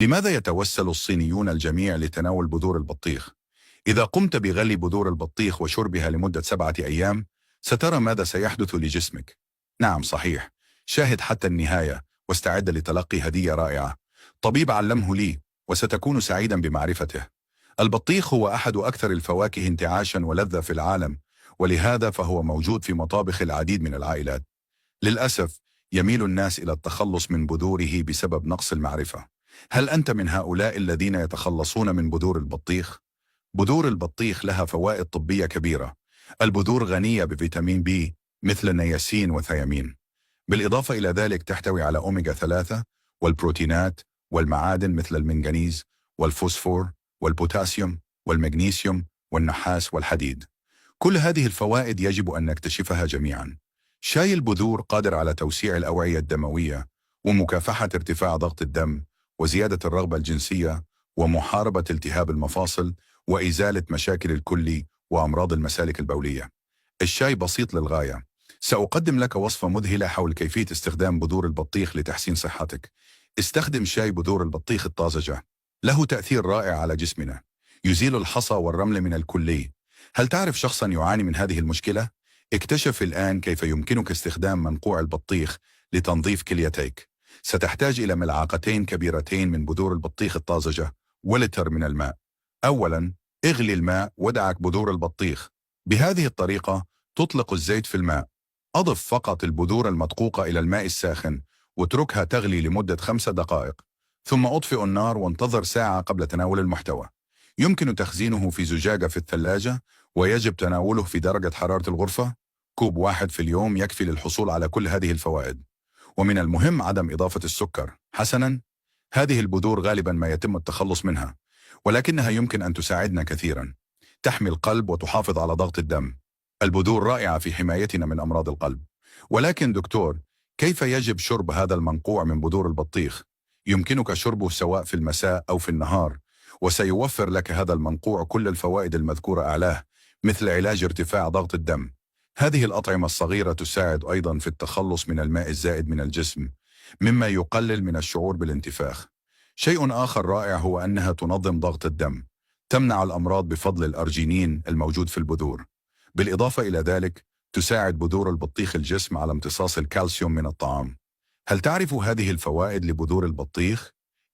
لماذا يتوسل الصينيون الجميع لتناول بذور البطيخ؟ إذا قمت بغلي بذور البطيخ وشربها لمدة 7 أيام، سترى ماذا سيحدث لجسمك. نعم صحيح، شاهد حتى النهاية واستعد لتلقي هدية رائعة. طبيب علمه لي، وستكون سعيدا بمعرفته. البطيخ هو أحد أكثر الفواكه انتعاشا ولذة في العالم، ولهذا فهو موجود في مطابخ العديد من العائلات. للأسف، يميل الناس إلى التخلص من بذوره بسبب نقص المعرفة. هل أنت من هؤلاء الذين يتخلصون من بذور البطيخ؟ بذور البطيخ لها فوائد طبية كبيرة. البذور غنية بفيتامين بي مثل النياسين وثيامين. بالإضافة إلى ذلك تحتوي على أوميغا 3 والبروتينات والمعادن مثل المنغنيز والفوسفور والبوتاسيوم والمغنيسيوم والنحاس والحديد. كل هذه الفوائد يجب أن نكتشفها جميعا. شاي البذور قادر على توسيع الأوعية الدموية ومكافحة ارتفاع ضغط الدم وزيادة الرغبة الجنسية ومحاربة التهاب المفاصل وإزالة مشاكل الكلي وأمراض المسالك البولية. الشاي بسيط للغاية. سأقدم لك وصفة مذهلة حول كيفية استخدام بذور البطيخ لتحسين صحتك. استخدم شاي بذور البطيخ الطازجة. له تأثير رائع على جسمنا. يزيل الحصى والرمل من الكلي. هل تعرف شخصا يعاني من هذه المشكلة؟ اكتشف الآن كيف يمكنك استخدام منقوع البطيخ لتنظيف كليتيك. ستحتاج إلى ملعقتين كبيرتين من بذور البطيخ الطازجة ولتر من الماء. أولا، اغلي الماء ودعك بذور البطيخ. بهذه الطريقة تطلق الزيت في الماء. أضف فقط البذور المدقوقة إلى الماء الساخن واتركها تغلي لمدة 5 دقائق، ثم أطفئ النار وانتظر ساعة قبل تناول المحتوى. يمكن تخزينه في زجاجة في الثلاجة، ويجب تناوله في درجة حرارة الغرفة. كوب واحد في اليوم يكفي للحصول على كل هذه الفوائد. ومن المهم عدم إضافة السكر. حسناً، هذه البذور غالباً ما يتم التخلص منها، ولكنها يمكن أن تساعدنا كثيراً. تحمي القلب وتحافظ على ضغط الدم. البذور رائعة في حمايتنا من أمراض القلب. ولكن دكتور، كيف يجب شرب هذا المنقوع من بذور البطيخ؟ يمكنك شربه سواء في المساء أو في النهار، وسيوفر لك هذا المنقوع كل الفوائد المذكورة أعلاه، مثل علاج ارتفاع ضغط الدم. هذه الأطعمة الصغيرة تساعد أيضا في التخلص من الماء الزائد من الجسم، مما يقلل من الشعور بالانتفاخ. شيء آخر رائع هو أنها تنظم ضغط الدم. تمنع الأمراض بفضل الأرجينين الموجود في البذور. بالإضافة إلى ذلك، تساعد بذور البطيخ الجسم على امتصاص الكالسيوم من الطعام. هل تعرف هذه الفوائد لبذور البطيخ؟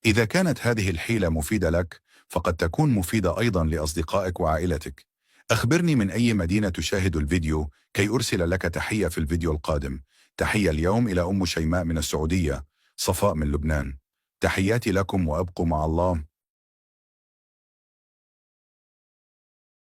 إذا كانت هذه الحيلة مفيدة لك، فقد تكون مفيدة أيضا لأصدقائك وعائلتك. أخبرني من أي مدينة تشاهد الفيديو كي أرسل لك تحية في الفيديو القادم. تحية اليوم إلى أم شيماء من السعودية، صفاء من لبنان. تحياتي لكم وأبقوا مع الله.